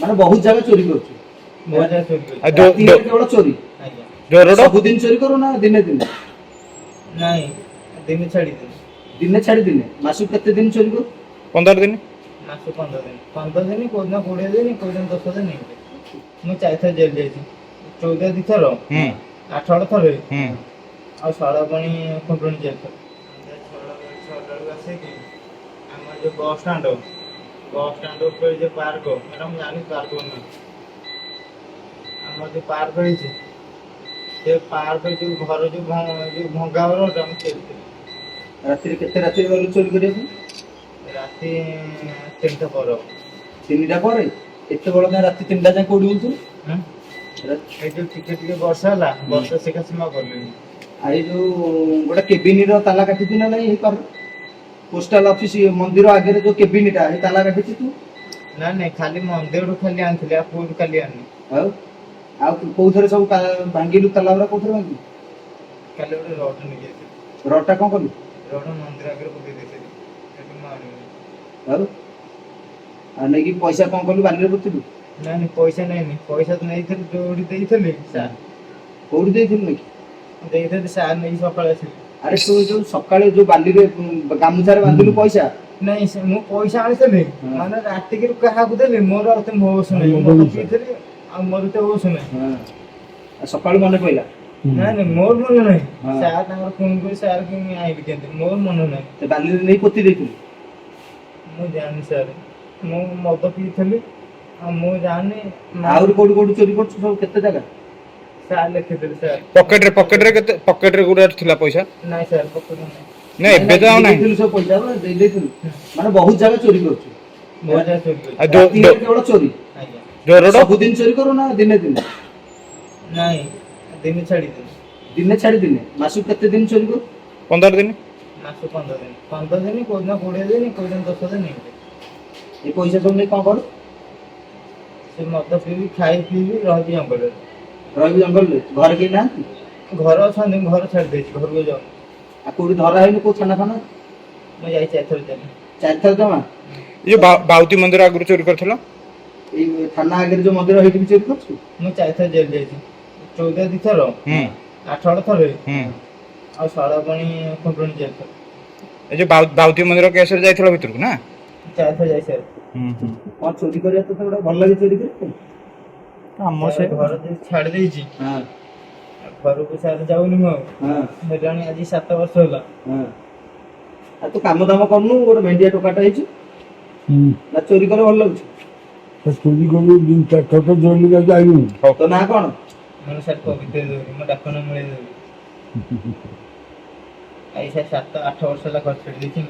ମାନେ ବହୁତ ଜାଗା ଚୋରି କରୁଛୁ। बहुत जगह चोरी कर ରାତିରେ କେବଳ ଚୋରି। ସବୁଦିନ ଚୋରି କରୁ ନା ଦିନେ ଦିନେ? नहीं दिन छाड़ी दिन ଦିନେ ଛାଡି ଦିନେ। ମାସକୁ କେତେ ଦିନ ଚୋରି କରୁ? 15 दिन मासु 15 दिन कोई दिन 20 दिन कोई दिन 10 दिन मुझे चाहिए जेल जाइए 14 दी थर 18 थर और 16 पानी खुंटुणी जेल थर आम जो बस स्टैंड ऊपर जो पार्क मैडम जानी पार्क नहीं आम जो पार्क रही से पार्क जो घर जो भंगा घर ରାତିରେ କେତେ ରାତିରେ ଗଲୁ ଚୋରି କରିବାକୁ? राति 3टा पर 3ଟା ପରେ? ଏତେ ବଳ କାଇଁ ରାତି 3ଟା ଯାଏ କୋଉଠି ବୁଲୁଥିଲୁ? এই যে ଟିକେ ବର୍ଷା ହେଲା ବର୍ଷା ସେକା ସୀମା କଲେଣି ଏଇ ଯୋଉ ଗୋଟେ କେବିନିର ତାଲା କାଟିଛୁ ନା ନାଇଁ? ପୋଷ୍ଟାଲ ଅଫିସ ମନ୍ଦିର ଆଗରେ ଯୋଉ କେବିନିଟା ଏଇ ତାଲା କାଟିଛୁ ତୁ? ନା ନାଇଁ ଖାଲି ମନ୍ଦିରରୁ ଖାଲି ଆଣିଥିଲି ଆଉ ପୁଅରୁ ଖାଲି ଆଣିନି ଆଉ ଆଉ କୋଉଥରେ ସବୁ ଭାଙ୍ଗିଲୁ ତାଲା ଗୁରା? କୋଉଥରେ ଭାଙ୍ଗିଲୁ? ଖାଲି ଗୋଟେ ରଡ୍ ନେଇଯାଇଥିଲି ରଡଟା କଣ କଲୁ? ରଡ୍ ମନ୍ଦିର ଆଗରେ ପକେଇ ଦେଇଥିଲି ସେଠି ମୁଁ ଆଣିନି ଆଉ ନେଇକି ପଇସା କଣ କଲୁ? ବାଲିରେ ପୋତିଲୁ? ନାଇଁ ନାଇଁ ପଇସା ନେଇନି ପଇସା ତ ନେଇଥିଲି ଯୋଉଠି ଦେଇଥିଲି ସାର୍ କୋଉଠି ଦେଇଥିଲୁ ନେଇକି? ଦେଇଥିଲି ସାର୍ ନେଇକି ସକାଳେ ଆସିଲି ଆରେ ତୁ ଯୋଉ ସକାଳେ ଯୋଉ ବାଲିରେ ଗାମୁଛାରେ ବାନ୍ଧିଲୁ ପଇସା? ନାଇଁ ମୁଁ ପଇସା ଆଣିଥିଲି ମାନେ ରାତିକିରୁ କାହାକୁ ଦେଲି ମୋର ଆଉ ଏତେ ହୋସ ନାହିଁ ମୁଁ ପିଇଥିଲି ଆଉ ମୋର ଏତେ ହୋସ ନାହିଁ ସକାଳୁ ମନେ ପଇଲା? ନାଇଁ ନାଇଁ ମୋର ମନେ ନାହିଁ ସାର୍ ତାଙ୍କର ଫୋନ କରି ସାର୍ କେମିତି ଆଇବି କେମିତି ମୋର ମନେ ନାହିଁ ସେ ବାଲିରେ ନେଇ ପୋତି ଦେଇଥିଲୁ? ମୁଁ ଜାଣିନି ସାର୍ ମୁଁ ମଦ ପିଇଥିଲି ଆଉ ମୁଁ ଜାଣିନି ଆହୁରି କୋଉଠି କୋଉଠି ଚୋରି କରୁଛୁ ସବୁ? କେତେ ଜାଗା? ସାର୍ ଲେଖିଥିଲି ସାର୍ ପକେଟରେ କେତେ ପକେଟରେ ଗୁଡା ଥିଲା ପଇସା? ନାଇଁ ସାର୍ ପକେଟ ନାହିଁ ନା ଏବେ ତ ଆଉ ନାହିଁ। ଦେଇଥିଲୁ ସବୁ ପଇସା ଦେଇଥିଲୁ? ମାନେ ବହୁତ ଜାଗା ଚୋରି କରୁଛୁ। ବହୁତ ଜାଗା ଚୋରି କରିଛି ରାତିରେ କେବଳ ଚୋରି? ଆଜ୍ଞା ସବୁଦିନ ଚୋରି କରୁ ନା ଦିନେ ଦିନେ? ନାଇଁ ଦିନ ଛାଡ଼ି ଦିନ ଦିନେ ଛାଡି ଦିନେ। ମାସକୁ କେତେ ଦିନ ଚୋରି କରୁ? 15 दिन ମାସକୁ 15 ଦିନ କୋଉ ଦିନ 20 ଦିନ କୋଉ ଦିନ 10 ଦିନ ଏମିତି ଏ ପଇସା ସବୁ ନେଇ କଣ କରୁ? ସେ ମଦ ପିଇବି ଖାଇ ପିଇବି ରହିବି ଜଙ୍ଗଲରେ ରହିବୁ ଜଙ୍ଗଲରେ? ଘରେ କେହି ନାହାନ୍ତି? ଘର ଅଛନ୍ତି ଘର ଛାଡ଼ି ଦେଇଛି ଘରକୁ ଯାଉନି ଆଉ କୋଉଠି ଧରା ହେଇନି? କୋଉ ଥାନା ଫାନା? ମୁଁ ଯାଇଛି ଏଥର ଚାଲି 4 ଥର ଜମା? ये बाउती मंदिर आगु चोरी करथिल? ଏଇ ଥାନା ଆଗରେ ଯୋଉ ମନ୍ଦିର ହେଇଠି ବି ଚୋରି କରୁଛୁ? ମୁଁ 4 ଥର ଜେଲ ଯାଇଛି 14 ଦି ଥର 18 ଥର ଆଉ 16 ପାଣି ଖୁଣ୍ଟୁଣି ଜେଲ ଥର ए जो बाउती मंदिर केस रे जाइथिल भितर को ना? 4 ଥର ଯାଇ ସାର୍ କଣ ଚୋରି କରିବା ତ ଗୋଟେ ଭଲ ଲାଗେ ଚୋରି କରିବାକୁ? ଆମ ଘର ଯୋଉ ଛାଡ଼ି ଦେଇଛି ହଁ ଘରକୁ ସାର୍ ଯାଉନି ମୁଁ ଆଉ ହଁ ହେଲାଣି ଆଜି 7 ବର୍ଷ ହେଲା ହଁ। ଆଉ ତୁ କାମ ଦାମ କରୁନୁ? ଗୋଟେ ଭେଣ୍ଡିଆ ଟୋକାଟା ହେଇଛୁ ନା ଚୋରି କଲେ ଭଲ ଲାଗୁଛି? ଚୋରି କରୁ ଛୋଟ ଚୋରି ଯାଇନି। ତୋ ନାଁ କଣ? ମାନେ ସାର୍ ପବିତ୍ର ଦେଉନି ମୋ ଡାକ ନାଁ ମିଳେଇ ଦେବି ଆଜି ସାର୍ 7-8 ବର୍ଷ ହେଲା ଘର ଛାଡ଼ି ଦେଇଛି